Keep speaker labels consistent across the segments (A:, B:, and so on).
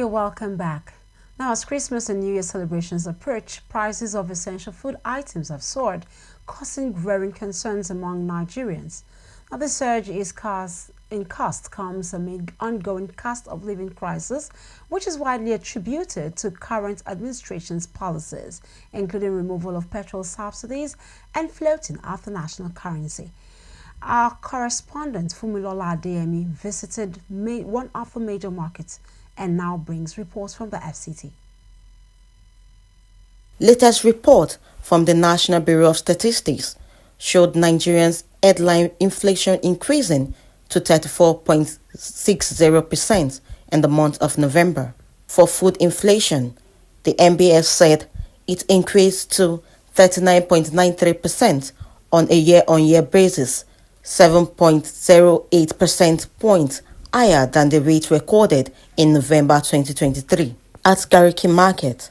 A: You're welcome back. Now, as Christmas and New Year celebrations approach, prices of essential food items have soared, causing growing concerns among Nigerians. Now, the surge in cost comes amid ongoing cost of living crisis, which is widely attributed to current administration's policies, including removal of petrol subsidies and floating of the national currency. Our correspondent Fumilola Adeyemi visited one of the major markets and now brings reports from the FCT.
B: Latest report from the National Bureau of Statistics showed Nigerians' headline inflation increasing to 34.60% in the month of November. For food inflation, the NBS said it increased to 39.93% on a year-on-year basis, 7.08 percentage points higher than the rate recorded in November 2023. At Gariki Market,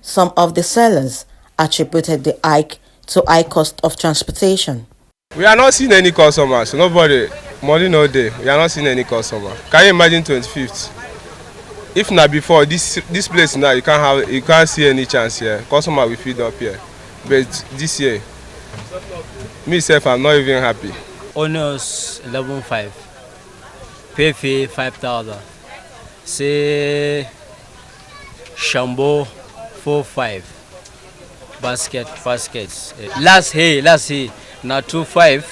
B: some of the sellers attributed the hike to high cost of transportation.
C: We are not seeing any customers. Nobody, money no day. We are not seeing any customer. Can you imagine 25th? If not before this place now, you can't see any chance here. Customer will feed up here. But this year, myself, I'm not even happy.
D: Onions 11.5, pay fee 5,000. Say Shambo 4.5. Baskets. Last year, now 2.5,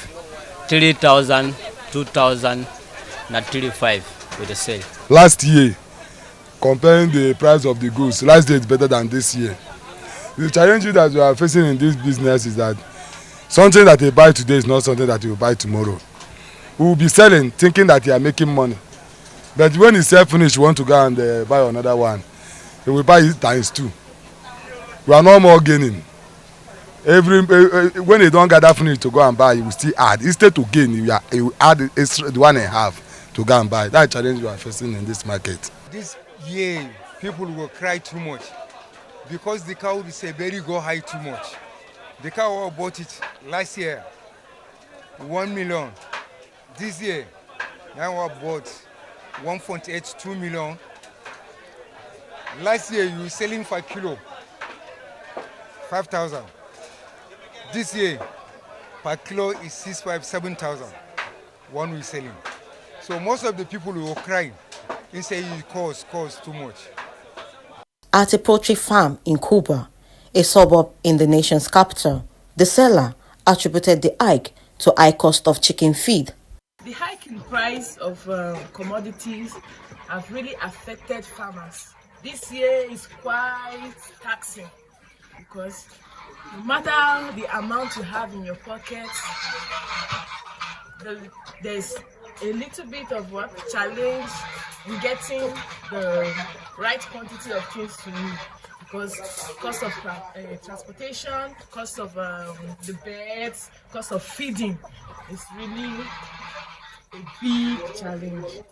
D: 3,000, 2,000, now 3.5 with the sale.
E: Last year, comparing the price of the goods, last year is better than this year. The challenge that we are facing in this business is that something that you buy today is not something that you will buy tomorrow. We will be selling thinking that you are making money. But when it's sell finished, you want to go and buy another one. You will buy it times 2. We are no more gaining. When you don't gather finish to go and buy, you will still add. Instead to gain, you will add the 1.5 to go and buy. That's the challenge we are facing in this market.
F: This year, people will cry too much because the cow is a very go high too much. The cow bought it last year, 1 million. This year, now I bought 1.8, 2 million. Last year, you were selling for kilo, 5,000. This year, per kilo is 6,500, 7,000. One we selling. So most of the people will cry and say it costs too much.
B: At a poultry farm in Kuba, a suburb in the nation's capital, the seller attributed the hike to high cost of chicken feed.
G: The hike in price of commodities have really affected farmers. This year is quite taxing because no matter the amount you have in your pocket, there's a little bit of challenge in getting the right quantity of things to use. Because cost of transportation, cost of the beds, cost of feeding is really a big challenge.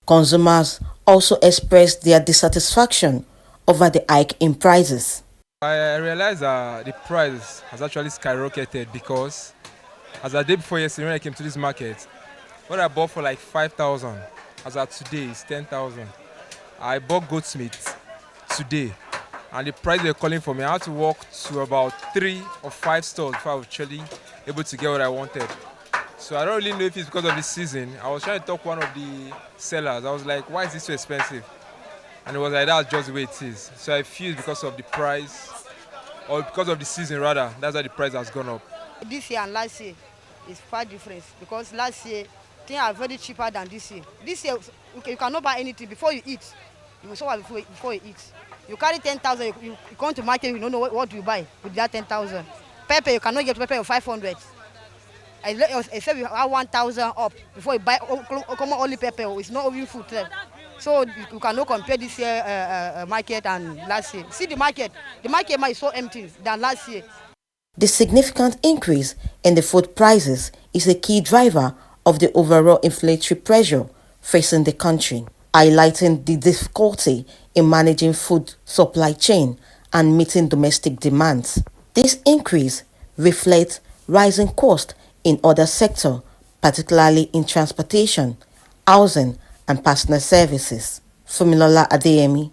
B: Consumers also expressed their dissatisfaction over the hike in prices.
C: I realized that the price has actually skyrocketed because as a day before yesterday when I came to this market, what I bought for like 5,000, as of today is 10,000. I bought goat's meat today. And the price they're calling for me, I had to walk to about 3 or 5 stores before I was actually able to get what I wanted. So I don't really know if it's because of the season. I was trying to talk to one of the sellers. I was like, why is this so expensive? And it was like, that's just the way it is. So I feel because of the price, or because of the season rather, that's why the price has gone up.
H: This year and last year is quite different because last year things are very cheaper than this year. This year you cannot buy anything before you eat. You will suffer before you eat. You carry 10,000, you come to market, you don't know what you buy with that 10,000. Pepper, you cannot get pepper of 500. Except you have 1,000 up before you buy only pepper. It's not even food there. So you cannot compare this year market and last year. See the market is so empty than last year.
B: The significant increase in the food prices is a key driver of the overall inflationary pressure facing the country, highlighting the difficulty in managing food supply chain and meeting domestic demands. This increase reflects rising costs in other sectors, particularly in transportation, housing, and personal services. Fumilola Adeyemi,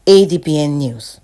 B: ADBN News.